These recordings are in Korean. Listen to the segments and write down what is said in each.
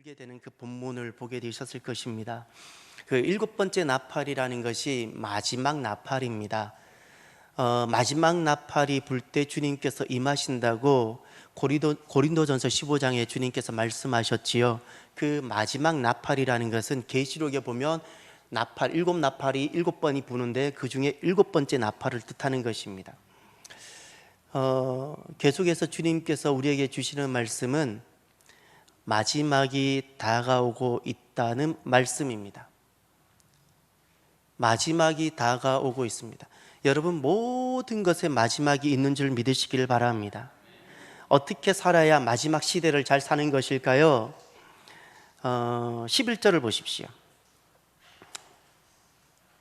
들게 되는 그 본문을 보게 되셨을 것입니다. 그 일곱 번째 나팔이라는 것이 마지막 나팔입니다. 마지막 나팔이 불 때 주님께서 임하신다고 고린도전서 15장에 주님께서 말씀하셨지요. 그 마지막 나팔이라는 것은 계시록에 보면 일곱 나팔이 일곱 번이 부는데 그 중에 일곱 번째 나팔을 뜻하는 것입니다. 계속해서 주님께서 우리에게 주시는 말씀은 마지막이 다가오고 있다는 말씀입니다. 마지막이 다가오고 있습니다. 여러분, 모든 것에 마지막이 있는 줄 믿으시길 바랍니다. 어떻게 살아야 마지막 시대를 잘 사는 것일까요? 11절을 보십시오.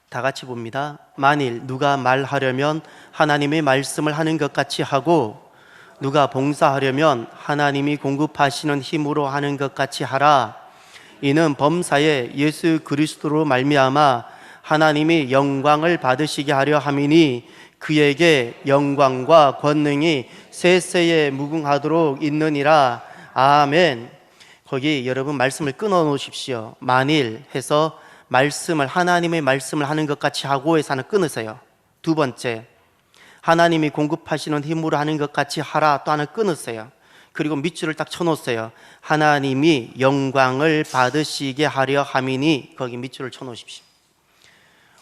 다 같이 봅니다. 만일 누가 말하려면 하나님의 말씀을 하는 것 같이 하고 누가 봉사하려면 하나님이 공급하시는 힘으로 하는 것 같이 하라. 이는 범사에 예수 그리스도로 말미암아 하나님이 영광을 받으시게 하려 함이니 그에게 영광과 권능이 세세에 무궁하도록 있느니라. 아멘. 거기 여러분 말씀을 끊어 놓으십시오. 만일 해서 하나님의 말씀을 하는 것 같이 하고 해서 하나 끊으세요. 두 번째, 하나님이 공급하시는 힘으로 하는 것 같이 하라 또 하나 끊으세요. 그리고 밑줄을 딱 쳐놓으세요. 하나님이 영광을 받으시게 하려 함이니 거기 밑줄을 쳐놓으십시오.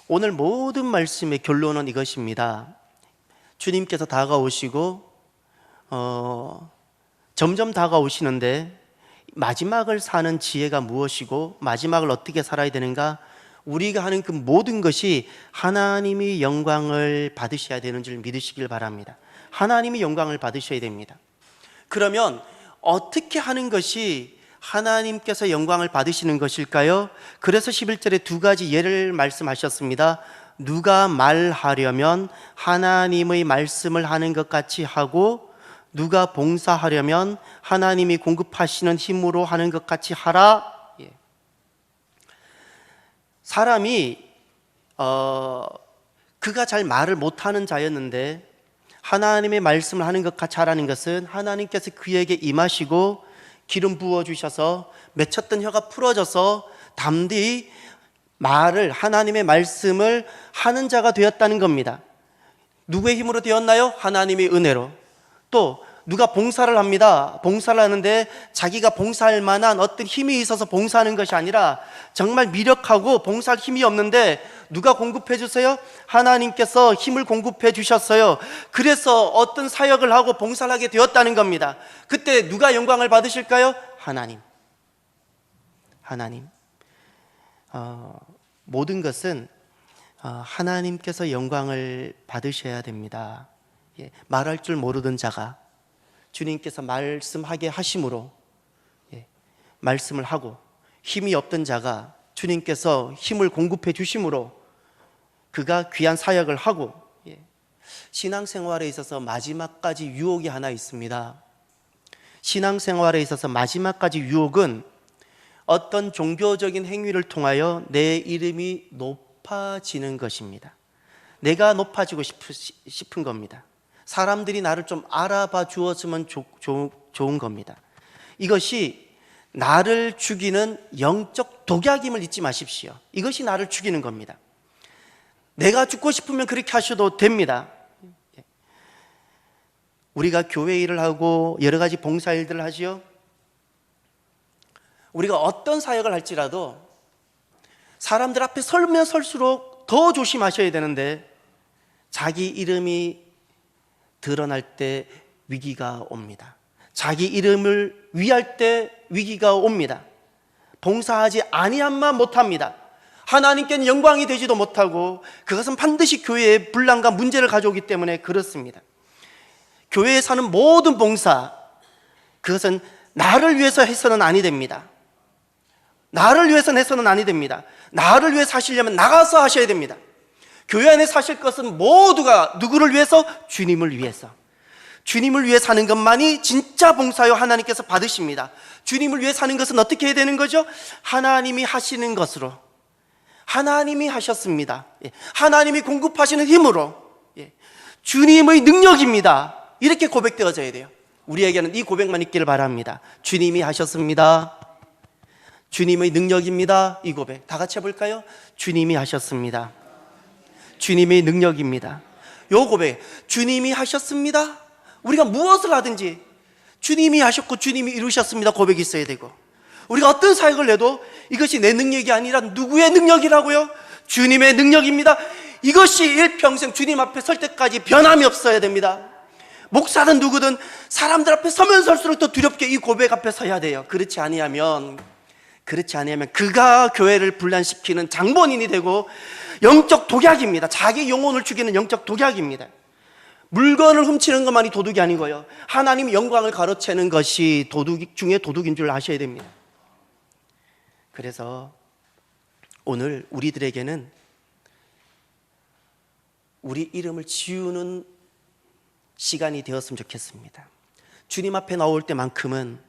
오늘 모든 말씀의 결론은 이것입니다. 주님께서 다가오시고 점점 다가오시는데 마지막을 사는 지혜가 무엇이고 마지막을 어떻게 살아야 되는가? 우리가 하는 그 모든 것이 하나님이 영광을 받으셔야 되는 줄 믿으시길 바랍니다. 하나님이 영광을 받으셔야 됩니다. 그러면 어떻게 하는 것이 하나님께서 영광을 받으시는 것일까요? 그래서 11절에 두 가지 예를 말씀하셨습니다. 누가 말하려면 하나님의 말씀을 하는 것 같이 하고 누가 봉사하려면 하나님이 공급하시는 힘으로 하는 것 같이 하라. 사람이 그가 잘 말을 못하는 자였는데 하나님의 말씀을 하는 것 같이 하라는 것은 하나님께서 그에게 임하시고 기름 부어주셔서 맺혔던 혀가 풀어져서 담대히 하나님의 말씀을 하는 자가 되었다는 겁니다. 누구의 힘으로 되었나요? 하나님의 은혜로. 또 누가 봉사를 합니다. 봉사를 하는데 자기가 봉사할 만한 어떤 힘이 있어서 봉사하는 것이 아니라 정말 미력하고 봉사할 힘이 없는데 누가 공급해 주세요? 하나님께서 힘을 공급해 주셨어요. 그래서 어떤 사역을 하고 봉사를 하게 되었다는 겁니다. 그때 누가 영광을 받으실까요? 하나님. 모든 것은 하나님께서 영광을 받으셔야 됩니다. 말할 줄 모르던 자가 주님께서 말씀하게 하심으로 말씀을 하고 힘이 없던 자가 주님께서 힘을 공급해 주심으로 그가 귀한 사역을 하고 신앙생활에 있어서 마지막까지 유혹이 하나 있습니다. 신앙생활에 있어서 마지막까지 유혹은 어떤 종교적인 행위를 통하여 내 이름이 높아지는 것입니다. 내가 높아지고 싶은 겁니다. 사람들이 나를 좀 알아봐 주었으면 좋은 겁니다. 이것이 나를 죽이는 영적 독약임을 잊지 마십시오. 이것이 나를 죽이는 겁니다. 내가 죽고 싶으면 그렇게 하셔도 됩니다. 우리가 교회 일을 하고 여러 가지 봉사 일들을 하지요. 우리가 어떤 사역을 할지라도 사람들 앞에 설면 설수록 더 조심하셔야 되는데 자기 이름이 드러날 때 위기가 옵니다. 자기 이름을 위할 때 위기가 옵니다. 봉사하지 아니함만 못합니다. 하나님께는 영광이 되지도 못하고 그것은 반드시 교회에 분란과 문제를 가져오기 때문에 그렇습니다. 교회에 사는 모든 봉사, 그것은 나를 위해서 해서는 아니 됩니다. 나를 위해서는 해서는 아니 됩니다. 나를 위해 사시려면 나가서 하셔야 됩니다. 교회 안에 사실 것은 모두가 누구를 위해서? 주님을 위해서. 주님을 위해 사는 것만이 진짜 봉사요 하나님께서 받으십니다. 주님을 위해 사는 것은 어떻게 해야 되는 거죠? 하나님이 하시는 것으로. 하나님이 하셨습니다. 하나님이 공급하시는 힘으로. 주님의 능력입니다. 이렇게 고백되어져야 돼요. 우리에게는 이 고백만 있기를 바랍니다. 주님이 하셨습니다. 주님의 능력입니다. 이 고백 다 같이 해볼까요? 주님이 하셨습니다. 주님의 능력입니다. 요 고백, 주님이 하셨습니다. 우리가 무엇을 하든지 주님이 하셨고 주님이 이루셨습니다 고백이 있어야 되고, 우리가 어떤 사역을 내도 이것이 내 능력이 아니라 누구의 능력이라고요? 주님의 능력입니다. 이것이 일평생 주님 앞에 설 때까지 변함이 없어야 됩니다. 목사든 누구든 사람들 앞에 서면 설수록 더 두렵게 이 고백 앞에 서야 돼요. 그렇지 아니하면 그가 교회를 분란시키는 장본인이 되고 영적 독약입니다. 자기 영혼을 죽이는 영적 독약입니다. 물건을 훔치는 것만이 도둑이 아니고요, 하나님 영광을 가로채는 것이 도둑 중에 도둑인 줄 아셔야 됩니다. 그래서 오늘 우리들에게는 우리 이름을 지우는 시간이 되었으면 좋겠습니다. 주님 앞에 나올 때만큼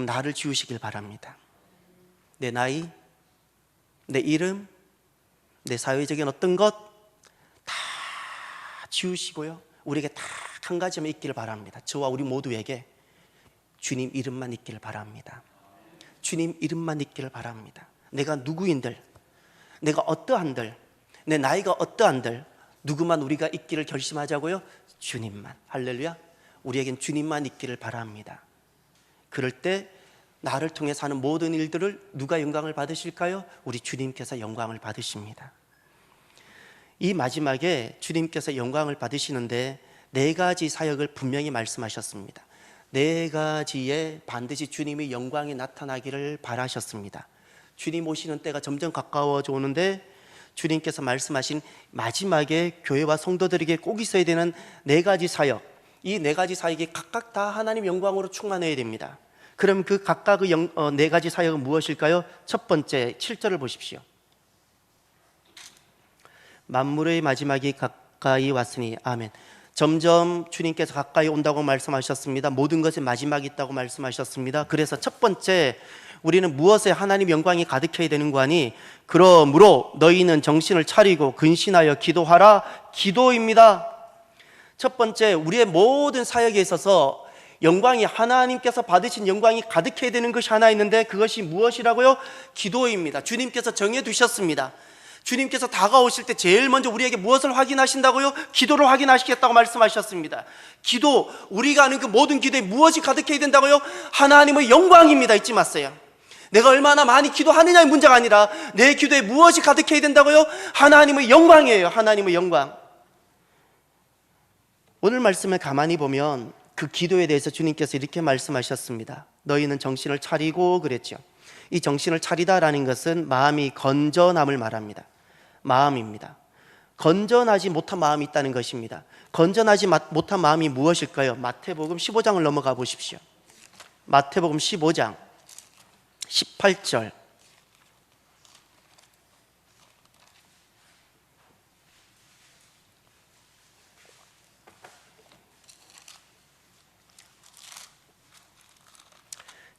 나를 지우시길 바랍니다. 내 나이, 내 이름, 내 사회적인 어떤 것 다 지우시고요, 우리에게 딱 한 가지만 있기를 바랍니다. 저와 우리 모두에게 주님 이름만 있기를 바랍니다. 주님 이름만 있기를 바랍니다. 내가 누구인들, 내가 어떠한들, 내 나이가 어떠한들, 누구만 우리가 있기를 결심하자고요? 주님만. 할렐루야. 우리에겐 주님만 있기를 바랍니다. 그럴 때 나를 통해 사는 모든 일들을 누가 영광을 받으실까요? 우리 주님께서 영광을 받으십니다. 이 마지막에 주님께서 영광을 받으시는데 네 가지 사역을 분명히 말씀하셨습니다. 네 가지에 반드시 주님의 영광이 나타나기를 바라셨습니다. 주님 오시는 때가 점점 가까워져 오는데 주님께서 말씀하신 마지막에 교회와 성도들에게 꼭 있어야 되는 네 가지 사역, 이 네 가지 사역이 각각 다 하나님 영광으로 충만해야 됩니다. 그럼 그 각각의 네 가지 사역은 무엇일까요? 첫 번째 7절을 보십시오. 만물의 마지막이 가까이 왔으니 아멘. 점점 주님께서 가까이 온다고 말씀하셨습니다. 모든 것에 마지막이 있다고 말씀하셨습니다. 그래서 첫 번째, 우리는 무엇에 하나님 영광이 가득해야 되는 거 아니? 그러므로 너희는 정신을 차리고 근신하여 기도하라. 기도입니다. 첫 번째, 우리의 모든 사역에 있어서 영광이, 하나님께서 받으신 영광이 가득해야 되는 것이 하나 있는데 그것이 무엇이라고요? 기도입니다. 주님께서 정해 두셨습니다. 주님께서 다가오실 때 제일 먼저 우리에게 무엇을 확인하신다고요? 기도를 확인하시겠다고 말씀하셨습니다. 기도, 우리가 아는 그 모든 기도에 무엇이 가득해야 된다고요? 하나님의 영광입니다. 잊지 마세요. 내가 얼마나 많이 기도하느냐의 문제가 아니라 내 기도에 무엇이 가득해야 된다고요? 하나님의 영광이에요. 하나님의 영광. 오늘 말씀을 가만히 보면 그 기도에 대해서 주님께서 이렇게 말씀하셨습니다. 너희는 정신을 차리고 그랬죠. 이 정신을 차리다라는 것은 마음이 건전함을 말합니다. 마음입니다. 건전하지 못한 마음이 있다는 것입니다. 건전하지 못한 마음이 무엇일까요? 마태복음 15장을 넘어가 보십시오. 마태복음 15장 18절.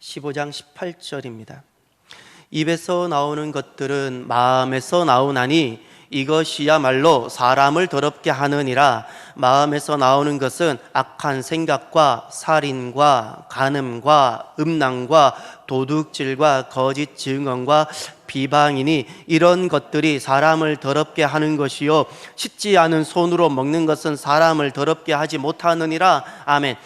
(15장 18절입니다) 입에서 나오는 것들은 마음에서 나오나니 이것이야말로 사람을 더럽게 하느니라. 마음에서 나오는 것은 악한 생각과 살인과 간음과 음란과 도둑질과 거짓 증언과 비방이니 이런 것들이 사람을 더럽게 하는 것이요 씻지 않은 손으로 먹는 것은 사람을 더럽게 하지 못하느니라. 아멘.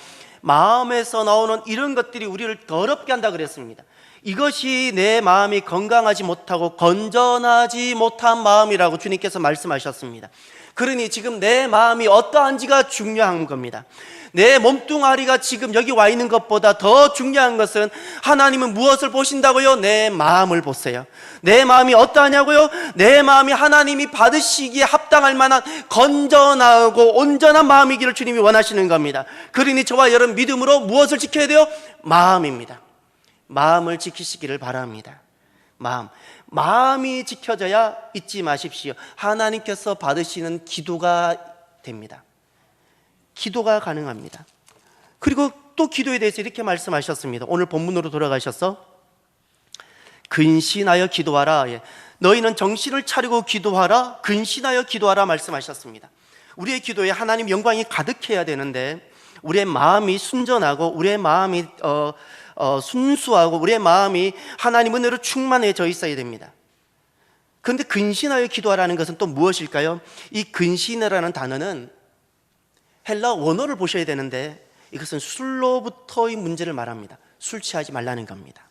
마음에서 나오는 이런 것들이 우리를 더럽게 한다 그랬습니다. 이것이 내 마음이 건강하지 못하고 건전하지 못한 마음이라고 주님께서 말씀하셨습니다. 그러니 지금 내 마음이 어떠한지가 중요한 겁니다. 내 몸뚱아리가 지금 여기 와 있는 것보다 더 중요한 것은 하나님은 무엇을 보신다고요? 내 마음을 보세요. 내 마음이 어떠하냐고요? 내 마음이 하나님이 받으시기에 합당할 만한 건전하고 온전한 마음이기를 주님이 원하시는 겁니다. 그러니 저와 여러분 믿음으로 무엇을 지켜야 돼요? 마음입니다. 마음을 지키시기를 바랍니다. 마음이 지켜져야 잊지 마십시오. 하나님께서 받으시는 기도가 됩니다. 기도가 가능합니다. 그리고 또 기도에 대해서 이렇게 말씀하셨습니다. 오늘 본문으로 돌아가셔서 근신하여 기도하라. 너희는 정신을 차리고 기도하라. 근신하여 기도하라 말씀하셨습니다. 우리의 기도에 하나님 영광이 가득해야 되는데 우리의 마음이 순전하고 우리의 마음이 순수하고 우리의 마음이 하나님 은혜로 충만해져 있어야 됩니다. 그런데 근신하여 기도하라는 것은 또 무엇일까요? 이 근신이라는 단어는 헬라 원어를 보셔야 되는데 이것은 술로부터의 문제를 말합니다. 술 취하지 말라는 겁니다.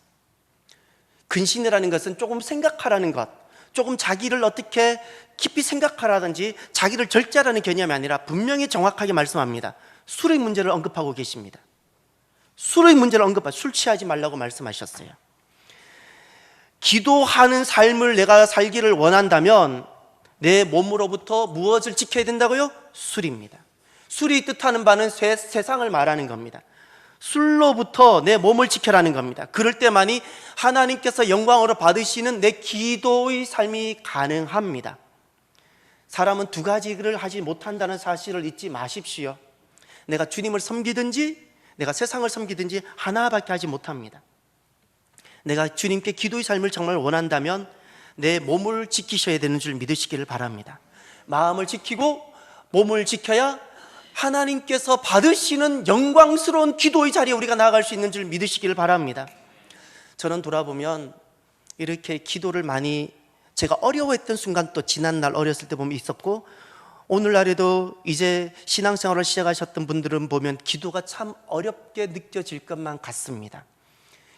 근신이라는 것은 조금 생각하라는 것, 조금 자기를 어떻게 깊이 생각하라든지 자기를 절제하라는 개념이 아니라 분명히 정확하게 말씀합니다. 술의 문제를 언급하고 계십니다. 술의 문제를 언급하고 술 취하지 말라고 말씀하셨어요. 기도하는 삶을 내가 살기를 원한다면 내 몸으로부터 무엇을 지켜야 된다고요? 술입니다. 술이 뜻하는 바는 세상을 말하는 겁니다. 술로부터 내 몸을 지켜라는 겁니다. 그럴 때만이 하나님께서 영광으로 받으시는 내 기도의 삶이 가능합니다. 사람은 두 가지를 하지 못한다는 사실을 잊지 마십시오. 내가 주님을 섬기든지 내가 세상을 섬기든지 하나밖에 하지 못합니다. 내가 주님께 기도의 삶을 정말 원한다면 내 몸을 지키셔야 되는 줄 믿으시기를 바랍니다. 마음을 지키고 몸을 지켜야 하나님께서 받으시는 영광스러운 기도의 자리에 우리가 나아갈 수 있는 줄 믿으시기를 바랍니다. 저는 돌아보면 이렇게 기도를 많이 제가 어려워했던 순간 또 지난날 어렸을 때 보면 있었고 오늘날에도 이제 신앙생활을 시작하셨던 분들은 보면 기도가 참 어렵게 느껴질 것만 같습니다.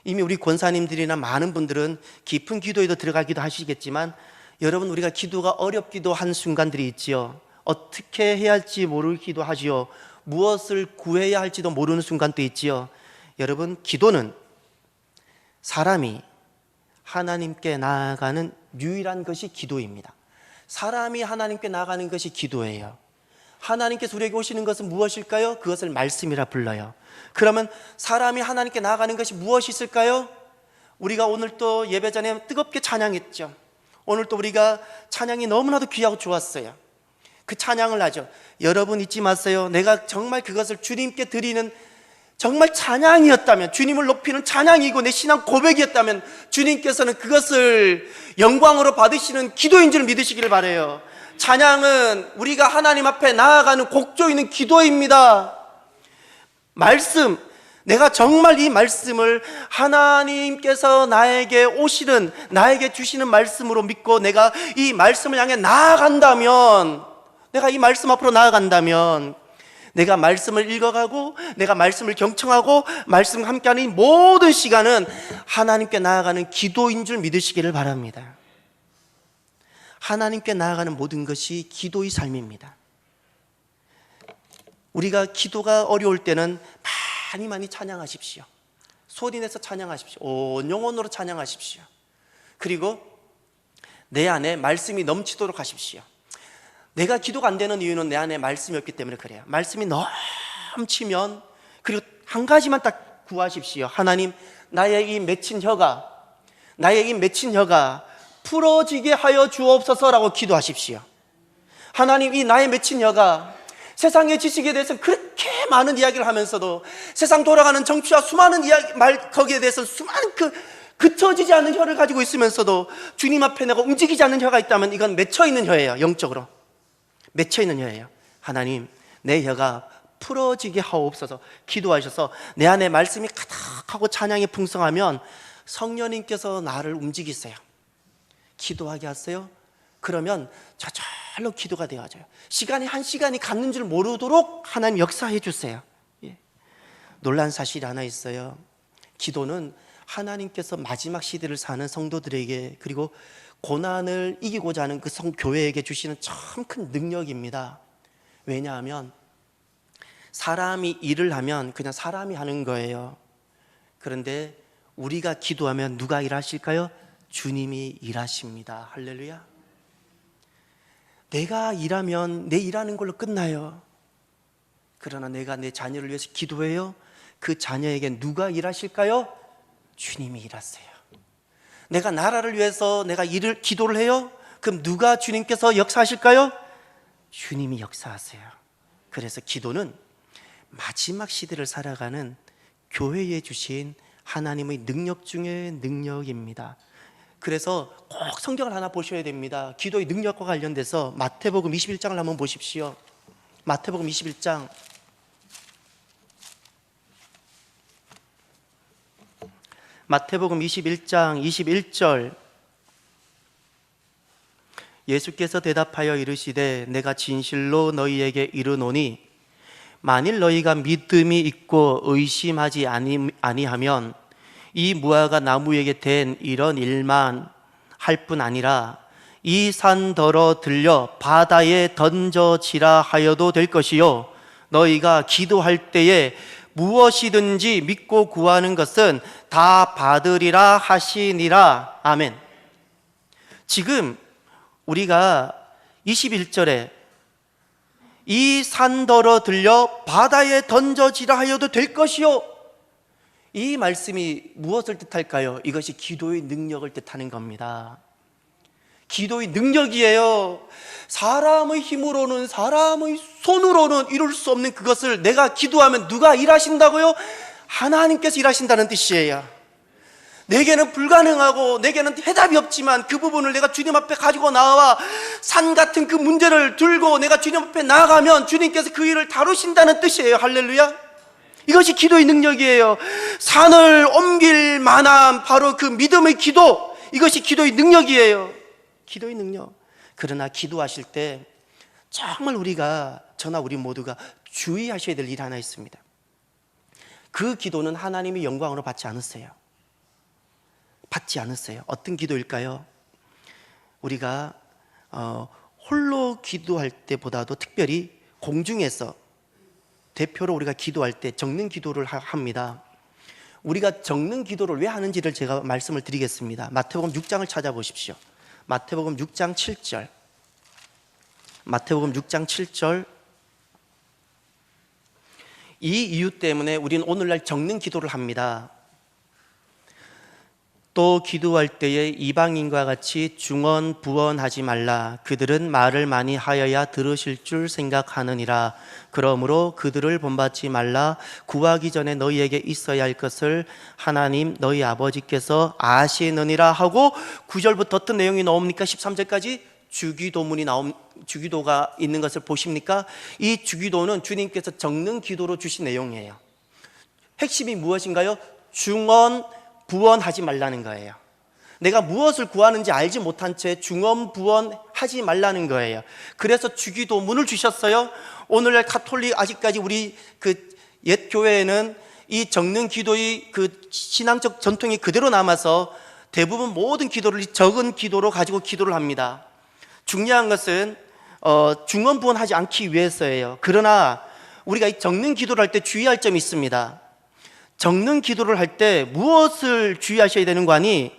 이미 우리 권사님들이나 많은 분들은 깊은 기도에도 들어가기도 하시겠지만 여러분 우리가 기도가 어렵기도 한 순간들이 있지요. 어떻게 해야 할지 모르기도 하지요. 무엇을 구해야 할지도 모르는 순간도 있지요. 여러분 기도는 사람이 하나님께 나아가는 유일한 것이 기도입니다. 사람이 하나님께 나아가는 것이 기도예요. 하나님께서 우리에게 오시는 것은 무엇일까요? 그것을 말씀이라 불러요. 그러면 사람이 하나님께 나아가는 것이 무엇이 있을까요? 우리가 오늘 또 예배 전에 뜨겁게 찬양했죠. 오늘 또 우리가 찬양이 너무나도 귀하고 좋았어요. 그 찬양을 하죠. 여러분 잊지 마세요. 내가 정말 그것을 주님께 드리는 정말 찬양이었다면, 주님을 높이는 찬양이고 내 신앙 고백이었다면 주님께서는 그것을 영광으로 받으시는 기도인 줄 믿으시기를 바라요. 찬양은 우리가 하나님 앞에 나아가는 곡조이는 기도입니다. 말씀, 내가 정말 이 말씀을 하나님께서 나에게 오시는, 나에게 주시는 말씀으로 믿고 내가 이 말씀을 향해 나아간다면, 내가 이 말씀 앞으로 나아간다면 내가 말씀을 읽어가고 내가 말씀을 경청하고 말씀과 함께하는 이 모든 시간은 하나님께 나아가는 기도인 줄 믿으시기를 바랍니다. 하나님께 나아가는 모든 것이 기도의 삶입니다. 우리가 기도가 어려울 때는 많이 찬양하십시오. 소리내서 찬양하십시오. 온 영혼으로 찬양하십시오. 그리고 내 안에 말씀이 넘치도록 하십시오. 내가 기도가 안 되는 이유는 내 안에 말씀이 없기 때문에 그래요. 말씀이 넘치면, 그리고 한 가지만 딱 구하십시오. 하나님, 나의 이 맺힌 혀가 풀어지게 하여 주옵소서라고 기도하십시오. 하나님, 이 나의 맺힌 혀가 세상의 지식에 대해서 그렇게 많은 이야기를 하면서도 세상 돌아가는 정치와 수많은 거기에 대해서 수많은 그쳐지지 않는 혀를 가지고 있으면서도 주님 앞에 내가 움직이지 않는 혀가 있다면 이건 맺혀있는 혀예요. 영적으로 맺혀있는 혀예요. 하나님, 내 혀가 풀어지게 하옵소서 기도하셔서 내 안에 말씀이 가득하고 찬양이 풍성하면 성령님께서 나를 움직이세요. 기도하게 하세요. 그러면 저절로 기도가 되어져요. 시간이 한 시간이 갔는 줄 모르도록 하나님 역사해 주세요. 놀란 사실이 하나 있어요. 기도는 하나님께서 마지막 시대를 사는 성도들에게, 그리고 고난을 이기고자 하는 그 교회에게 주시는 참 큰 능력입니다. 왜냐하면 사람이 일을 하면 그냥 사람이 하는 거예요. 그런데 우리가 기도하면 누가 일하실까요? 주님이 일하십니다. 할렐루야. 내가 일하면 내 일하는 걸로 끝나요. 그러나 내가 내 자녀를 위해서 기도해요. 그 자녀에게 누가 일하실까요? 주님이 일하세요. 내가 나라를 위해서 내가 기도를 해요. 그럼 누가 주님께서 역사하실까요? 주님이 역사하세요. 그래서 기도는 마지막 시대를 살아가는 교회에 주신 하나님의 능력 중에 능력입니다. 그래서 꼭 성경을 하나 보셔야 됩니다. 기도의 능력과 관련돼서 마태복음 21장을 한번 보십시오. 마태복음 21장 마태복음 21장 21절, 예수께서 대답하여 이르시되 내가 진실로 너희에게 이르노니 만일 너희가 믿음이 있고 의심하지 아니하면 이 무화과 나무에게 된 이런 일만 할 뿐 아니라 이 산더러 들려 바다에 던져지라 하여도 될 것이요 너희가 기도할 때에 무엇이든지 믿고 구하는 것은 다 받으리라 하시니라. 아멘. 지금 우리가 21절에 이 산더러 들려 바다에 던져지라 하여도 될 것이요, 이 말씀이 무엇을 뜻할까요? 이것이 기도의 능력을 뜻하는 겁니다. 기도의 능력이에요. 사람의 힘으로는, 사람의 손으로는 이룰 수 없는 그것을 내가 기도하면 누가 일하신다고요? 하나님께서 일하신다는 뜻이에요. 내게는 불가능하고 내게는 해답이 없지만 그 부분을 내가 주님 앞에 가지고 나와 산 같은 그 문제를 들고 내가 주님 앞에 나아가면 주님께서 그 일을 다루신다는 뜻이에요. 할렐루야. 이것이 기도의 능력이에요. 산을 옮길 만한 바로 그 믿음의 기도, 이것이 기도의 능력이에요. 기도의 능력. 그러나 기도하실 때 정말 저나 우리 모두가 주의하셔야 될 일이 하나 있습니다. 그 기도는 하나님의 영광으로 받지 않으세요. 어떤 기도일까요? 우리가 홀로 기도할 때보다도 특별히 공중에서 대표로 우리가 기도할 때 적는 기도를 합니다. 우리가 적는 기도를 왜 하는지를 제가 말씀을 드리겠습니다. 마태복음 6장을 찾아보십시오. 마태복음 6장 7절. 마태복음 6장 7절. 이 이유 때문에 우리는 오늘날 적는 기도를 합니다. 또 기도할 때에 이방인과 같이 중언부언하지 말라. 그들은 말을 많이 하여야 들으실 줄 생각하느니라. 그러므로 그들을 본받지 말라. 구하기 전에 너희에게 있어야 할 것을 하나님 너희 아버지께서 아시느니라 하고 9절부터 어떤 내용이 나옵니까? 13절까지 주기도가 있는 것을 보십니까? 이 주기도는 주님께서 적는 기도로 주신 내용이에요. 핵심이 무엇인가요? 중언부언하지 말라는 거예요. 내가 무엇을 구하는지 알지 못한 채 중언부언하지 말라는 거예요. 그래서 주기도문을 주셨어요. 오늘날 가톨릭, 아직까지 우리 그 옛 교회에는 이 적는 기도의 그 신앙적 전통이 그대로 남아서 대부분 모든 기도를 적은 기도로 가지고 기도를 합니다. 중요한 것은 중언부언하지 않기 위해서예요. 그러나 우리가 이 적는 기도를 할 때 주의할 점이 있습니다. 적는 기도를 할 때 무엇을 주의하셔야 되는 거 아니?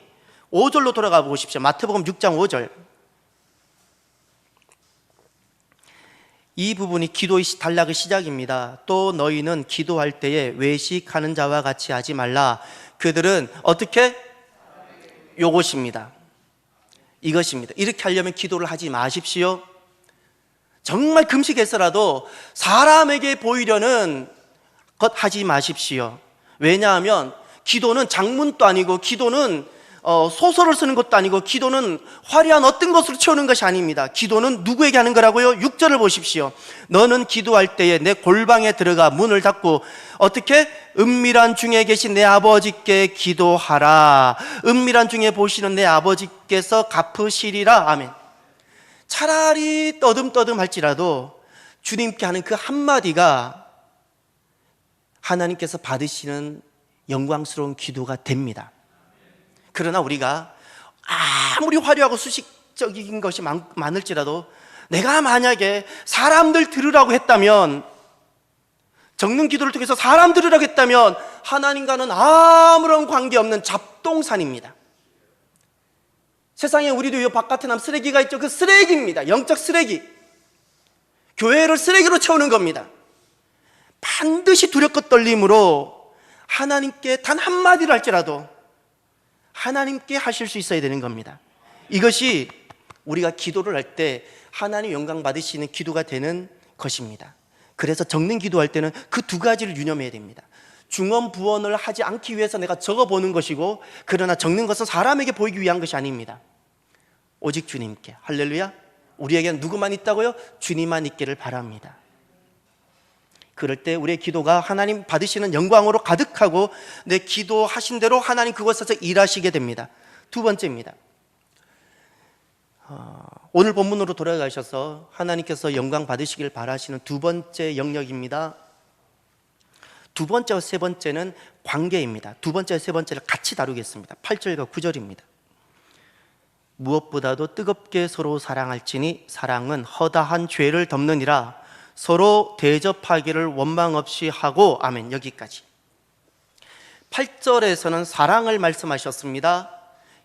5절로 돌아가 보십시오. 마태복음 6장 5절. 이 부분이 기도의 단락의 시작입니다. 또 너희는 기도할 때에 외식하는 자와 같이 하지 말라. 그들은 어떻게? 요것입니다. 이것입니다. 이렇게 하려면 기도를 하지 마십시오. 정말 금식해서라도 사람에게 보이려는 것 하지 마십시오. 왜냐하면 기도는 장문도 아니고, 기도는 소설을 쓰는 것도 아니고, 기도는 화려한 어떤 것으로 채우는 것이 아닙니다. 기도는 누구에게 하는 거라고요? 6절을 보십시오. 너는 기도할 때에 내 골방에 들어가 문을 닫고 어떻게? 은밀한 중에 계신 내 아버지께 기도하라. 은밀한 중에 보시는 내 아버지께서 갚으시리라. 아멘. 차라리 떠듬떠듬 할지라도 주님께 하는 그 한마디가 하나님께서 받으시는 영광스러운 기도가 됩니다. 그러나 우리가 아무리 화려하고 수식적인 것이 많을지라도 내가 만약에 사람들 들으라고 했다면, 적는 기도를 통해서 사람 들으라고 했다면 하나님과는 아무런 관계없는 잡동산입니다. 세상에 우리도 이 바깥에 남 쓰레기가 있죠. 그 쓰레기입니다. 영적 쓰레기. 교회를 쓰레기로 채우는 겁니다. 반드시 두렵고 떨림으로 하나님께 단 한마디를 할지라도 하나님께 하실 수 있어야 되는 겁니다. 이것이 우리가 기도를 할 때 하나님 영광 받으시는 기도가 되는 것입니다. 그래서 적는 기도할 때는 그 두 가지를 유념해야 됩니다. 중언부언을 하지 않기 위해서 내가 적어보는 것이고, 그러나 적는 것은 사람에게 보이기 위한 것이 아닙니다. 오직 주님께. 할렐루야. 우리에게는 누구만 있다고요? 주님만 있기를 바랍니다. 그럴 때 우리의 기도가 하나님 받으시는 영광으로 가득하고 내 기도하신 대로 하나님 그곳에서 일하시게 됩니다. 두 번째입니다. 오늘 본문으로 돌아가셔서 하나님께서 영광 받으시길 바라시는 두 번째 영역입니다. 두 번째와 세 번째는 관계입니다. 두 번째와 세 번째를 같이 다루겠습니다. 8절과 9절입니다. 무엇보다도 뜨겁게 서로 사랑할지니 사랑은 허다한 죄를 덮느니라. 서로 대접하기를 원망 없이 하고. 아멘. 여기까지. 8절에서는 사랑을 말씀하셨습니다.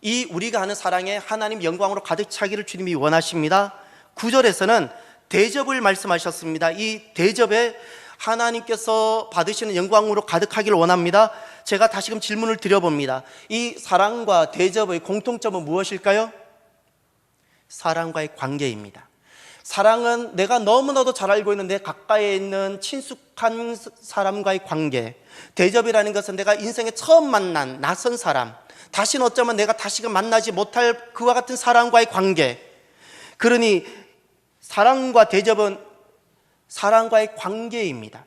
이 우리가 하는 사랑에 하나님 영광으로 가득 차기를 주님이 원하십니다. 9절에서는 대접을 말씀하셨습니다. 이 대접에 하나님께서 받으시는 영광으로 가득하기를 원합니다. 제가 다시금 질문을 드려봅니다. 이 사랑과 대접의 공통점은 무엇일까요? 사랑과의 관계입니다. 사랑은 내가 너무나도 잘 알고 있는 내 가까이에 있는 친숙한 사람과의 관계. 대접이라는 것은 내가 인생에 처음 만난 낯선 사람, 다시는 어쩌면 내가 다시금 만나지 못할 그와 같은 사람과의 관계. 그러니 사랑과 대접은 사랑과의 관계입니다.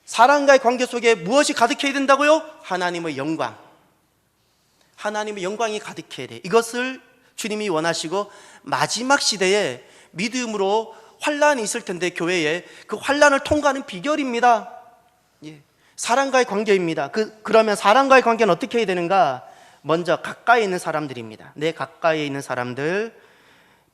사랑과의 관계 속에 무엇이 가득해야 된다고요? 하나님의 영광. 하나님의 영광이 가득해야 돼. 이것을 주님이 원하시고 마지막 시대에 믿음으로 환란이 있을 텐데 교회에 그 환란을 통과하는 비결입니다. 사랑과의 관계입니다. 그러면 사랑과의 관계는 어떻게 해야 되는가? 먼저 가까이 있는 사람들입니다. 내 가까이에 있는 사람들.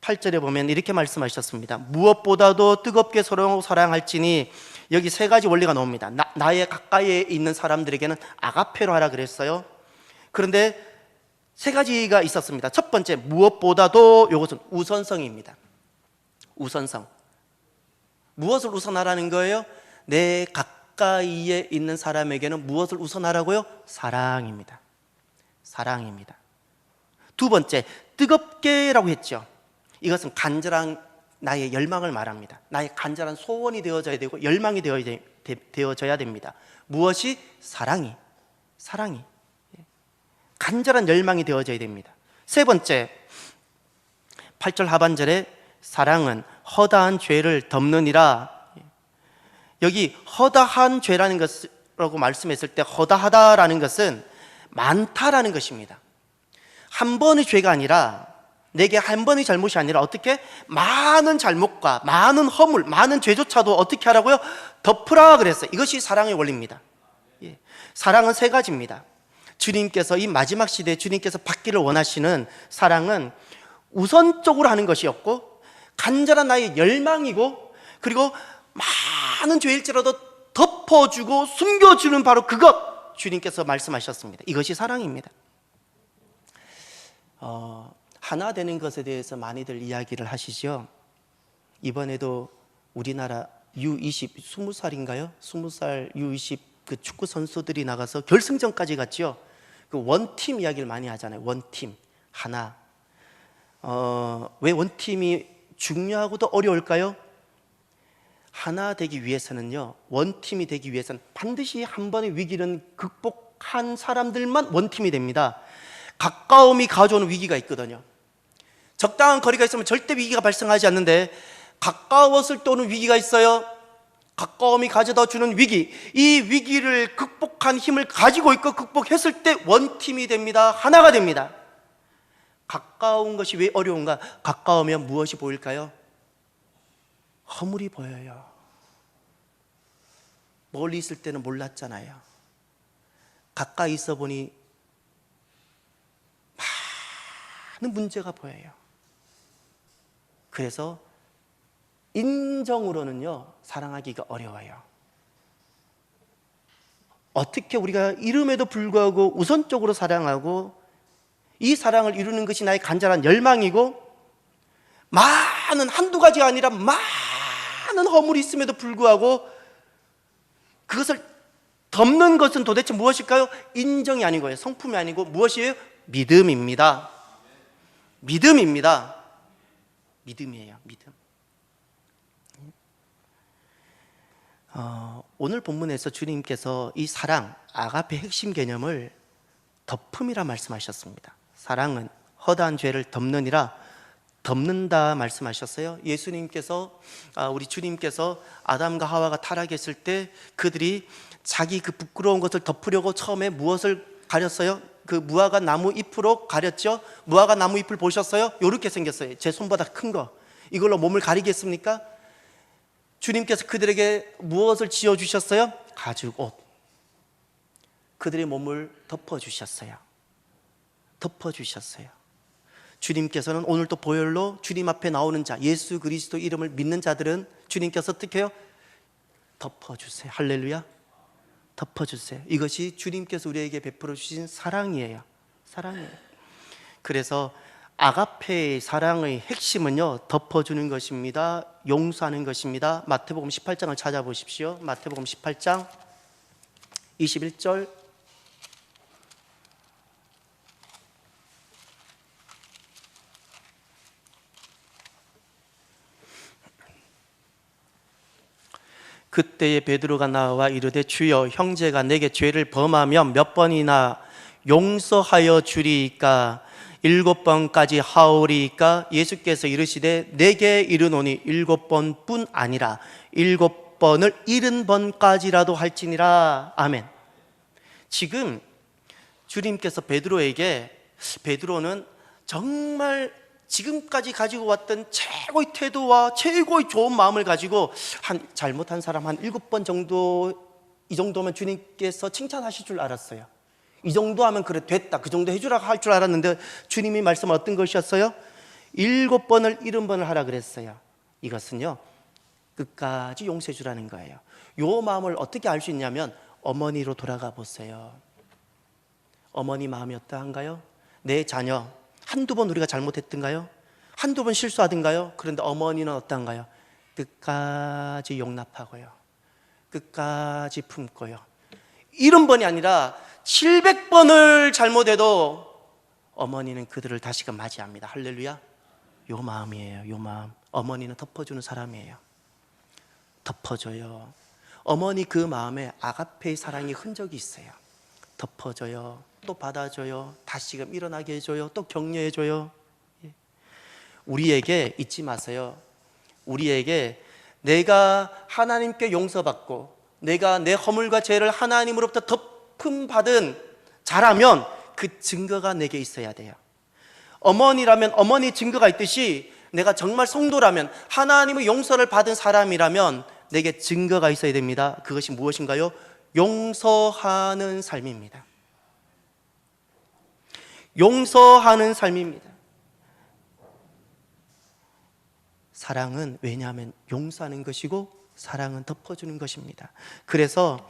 8절에 보면 이렇게 말씀하셨습니다. 무엇보다도 뜨겁게 서로 사랑할지니. 여기 세 가지 원리가 나옵니다. 나의 가까이에 있는 사람들에게는 아가페로 하라 그랬어요. 그런데 세 가지가 있었습니다. 첫 번째, 무엇보다도, 이것은 우선성입니다. 우선성. 무엇을 우선하라는 거예요? 내 가까이에 있는 사람에게는 무엇을 우선하라고요? 사랑입니다. 사랑입니다. 두 번째, 뜨겁게라고 했죠. 이것은 간절한 나의 열망을 말합니다. 나의 간절한 소원이 되어져야 되고 열망이 되어져야 됩니다. 무엇이? 사랑이. 간절한 열망이 되어져야 됩니다. 세 번째, 8절 하반절에 사랑은 허다한 죄를 덮느니라. 여기 허다한 죄라는 것이라고 말씀했을 때 허다하다라는 것은 많다라는 것입니다. 한 번의 죄가 아니라, 내게 한 번의 잘못이 아니라 어떻게? 많은 잘못과 많은 허물, 많은 죄조차도 어떻게 하라고요? 덮으라 그랬어요. 이것이 사랑의 원리입니다. 사랑은 세 가지입니다. 주님께서 이 마지막 시대에 주님께서 받기를 원하시는 사랑은 우선적으로 하는 것이었고, 간절한 나의 열망이고, 그리고 많은 죄일지라도 덮어주고 숨겨주는 바로 그것, 주님께서 말씀하셨습니다. 이것이 사랑입니다. 하나 되는 것에 대해서 많이들 이야기를 하시죠. 이번에도 우리나라 U20, 20살인가요? 20살 U20 그 축구 선수들이 나가서 결승전까지 갔죠. 그 원팀 이야기를 많이 하잖아요. 원팀, 하나. 왜 원팀이 중요하고도 어려울까요? 하나 되기 위해서는요, 원팀이 되기 위해서는 반드시 한 번의 위기는 극복한 사람들만 원팀이 됩니다. 가까움이 가져오는 위기가 있거든요. 적당한 거리가 있으면 절대 위기가 발생하지 않는데, 가까웠을 때 오는 위기가 있어요. 가까움이 가져다 주는 위기, 이 위기를 극복한 힘을 가지고 있고 극복했을 때 원팀이 됩니다. 하나가 됩니다. 가까운 것이 왜 어려운가? 가까우면 무엇이 보일까요? 허물이 보여요. 멀리 있을 때는 몰랐잖아요. 가까이 있어 보니 많은 문제가 보여요. 그래서 인정으로는요, 사랑하기가 어려워요. 어떻게 우리가 이름에도 불구하고 우선적으로 사랑하고, 이 사랑을 이루는 것이 나의 간절한 열망이고, 많은, 한두 가지가 아니라 많은 허물이 있음에도 불구하고 그것을 덮는 것은 도대체 무엇일까요? 인정이 아니고요, 성품이 아니고 무엇이에요? 믿음입니다. 믿음입니다. 믿음이에요. 믿음. 오늘 본문에서 주님께서 이 사랑, 아가페 핵심 개념을 덮음이라 말씀하셨습니다. 사랑은 허다한 죄를 덮느니라. 덮는다 말씀하셨어요. 예수님께서 우리 주님께서 아담과 하와가 타락했을 때 그들이 자기 그 부끄러운 것을 덮으려고 처음에 무엇을 가렸어요? 그 무화과 나무 잎으로 가렸죠. 무화과 나무 잎을 보셨어요? 요렇게 생겼어요. 제 손보다 큰 거. 이걸로 몸을 가리겠습니까? 주님께서 그들에게 무엇을 지어주셨어요? 가죽 옷. 그들의 몸을 덮어주셨어요. 덮어주셨어요. 주님께서는 오늘도 보혈로 주님 앞에 나오는 자, 예수 그리스도 이름을 믿는 자들은 주님께서 어떻게 해요? 덮어주세요. 할렐루야. 덮어주세요. 이것이 주님께서 우리에게 베풀어 주신 사랑이에요. 사랑이에요. 그래서 아가페의 사랑의 핵심은요, 덮어주는 것입니다. 용서하는 것입니다. 마태복음 18장을 찾아보십시오. 마태복음 18장 21절. 그때에 베드로가 나와 이르되 주여, 형제가 내게 죄를 범하면 몇 번이나 용서하여 주리이까? 7번까지 하오리이까? 예수께서 이르시되 내게 이르노니 7번뿐 아니라 7번을 70번까지라도 할지니라. 아멘. 지금 주님께서 베드로는 정말 지금까지 가지고 왔던 최고의 태도와 최고의 좋은 마음을 가지고 잘못한 사람 한 7번 정도, 이 정도면 주님께서 칭찬하실 줄 알았어요. 이 정도 하면 그래 됐다, 그 정도 해주라고 할 줄 알았는데 주님이 말씀은 어떤 것이었어요? 7번을 70번을 하라 그랬어요. 이것은요, 끝까지 용서해 주라는 거예요. 요 마음을 어떻게 알 수 있냐면 어머니로 돌아가 보세요. 어머니 마음이 어떠한가요? 내 자녀 한두 번 우리가 잘못했던가요? 한두 번 실수하던가요? 그런데 어머니는 어떤가요? 끝까지 용납하고요, 끝까지 품고요. 70번이 아니라 700번을 잘못해도 어머니는 그들을 다시금 맞이합니다. 할렐루야. 요 마음이에요. 요 마음. 어머니는 덮어주는 사람이에요. 덮어줘요. 어머니 그 마음에 아가페의 사랑의 흔적이 있어요. 덮어줘요, 또 받아줘요, 다시금 일어나게 해줘요, 또 격려해줘요. 우리에게 잊지 마세요. 우리에게 내가 하나님께 용서받고 내가 내 허물과 죄를 하나님으로부터 덮음받은 자라면 그 증거가 내게 있어야 돼요. 어머니라면 어머니 증거가 있듯이 내가 정말 성도라면, 하나님의 용서를 받은 사람이라면 내게 증거가 있어야 됩니다. 그것이 무엇인가요? 용서하는 삶입니다. 용서하는 삶입니다. 사랑은 왜냐하면 용서하는 것이고 사랑은 덮어주는 것입니다. 그래서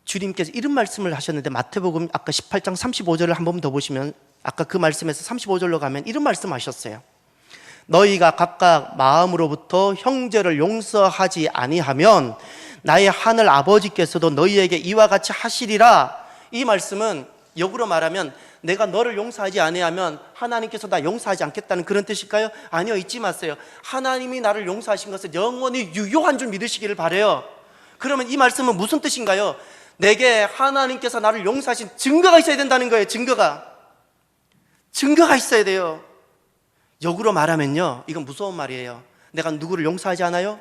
주님께서 이런 말씀을 하셨는데, 마태복음 아까 18장 35절을 한 번 더 보시면 아까 그 말씀에서 35절로 가면 이런 말씀 하셨어요. 너희가 각각 마음으로부터 형제를 용서하지 아니하면 나의 하늘 아버지께서도 너희에게 이와 같이 하시리라. 이 말씀은 역으로 말하면 내가 너를 용서하지 아니하면 하나님께서 나 용서하지 않겠다는 그런 뜻일까요? 아니요, 잊지 마세요. 하나님이 나를 용서하신 것은 영원히 유효한 줄 믿으시기를 바라요. 그러면 이 말씀은 무슨 뜻인가요? 내게 하나님께서 나를 용서하신 증거가 있어야 된다는 거예요. 증거가 있어야 돼요. 역으로 말하면요, 이건 무서운 말이에요. 내가 누구를 용서하지 않아요?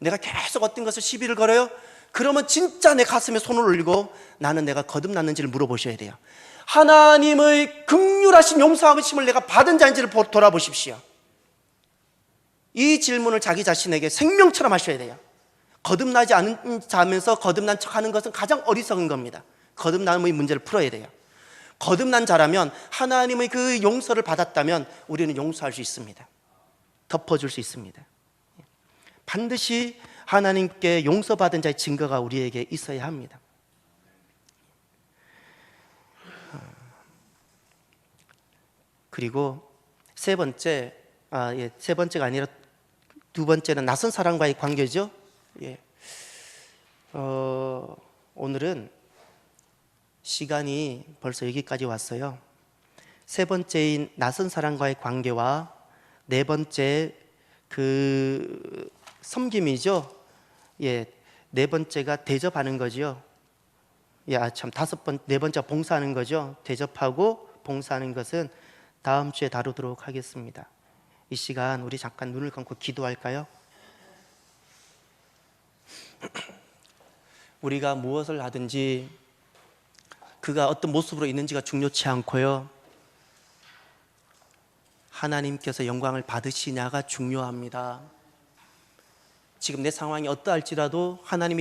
내가 계속 어떤 것을 시비를 걸어요? 그러면 진짜 내 가슴에 손을 올리고 나는 내가 거듭났는지를 물어보셔야 돼요. 하나님의 긍휼하신 용서하심을 내가 받은 자인지를 돌아보십시오. 이 질문을 자기 자신에게 생명처럼 하셔야 돼요. 거듭나지 않은 자면서 거듭난 척하는 것은 가장 어리석은 겁니다. 거듭남의 문제를 풀어야 돼요. 거듭난 자라면, 하나님의 그 용서를 받았다면 우리는 용서할 수 있습니다. 덮어줄 수 있습니다. 반드시 하나님께 용서받은 자의 증거가 우리에게 있어야 합니다. 그리고 세 번째가 아니라 두 번째는 낯선 사람과의 관계죠. 오늘은 시간이 벌써 여기까지 왔어요. 세 번째인 낯선 사람과의 관계와 네 번째 그 섬김이죠. 네 번째가 대접하는 거죠. 네 번째가 봉사하는 거죠. 대접하고 봉사하는 것은 다음 주에 다루도록 하겠습니다. 이 시간 우리 잠깐 눈을 감고 기도할까요? 우리가 무엇을 하든지 그가 어떤 모습으로 있는지가 중요치 않고요, 하나님께서 영광을 받으시냐가 중요합니다. 지금 내 상황이 어떠할지라도 하나님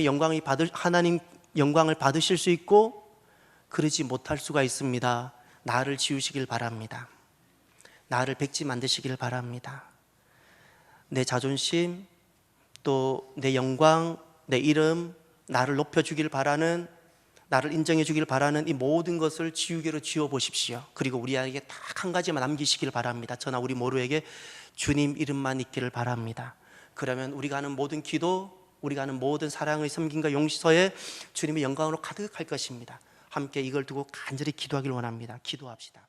영광을 받으실 수 있고 그러지 못할 수가 있습니다. 나를 지우시길 바랍니다. 나를 백지 만드시길 바랍니다. 내 자존심, 또 내 영광, 내 이름, 나를 높여주길 바라는, 나를 인정해 주길 바라는 이 모든 것을 지우개로 지워보십시오. 그리고 우리에게 딱 한 가지만 남기시길 바랍니다. 저나 우리 모두에게 주님 이름만 있기를 바랍니다. 그러면 우리가 하는 모든 기도, 우리가 하는 모든 사랑의 섬김과 용서에 주님의 영광으로 가득할 것입니다. 함께 이걸 두고 간절히 기도하길 원합니다. 기도합시다.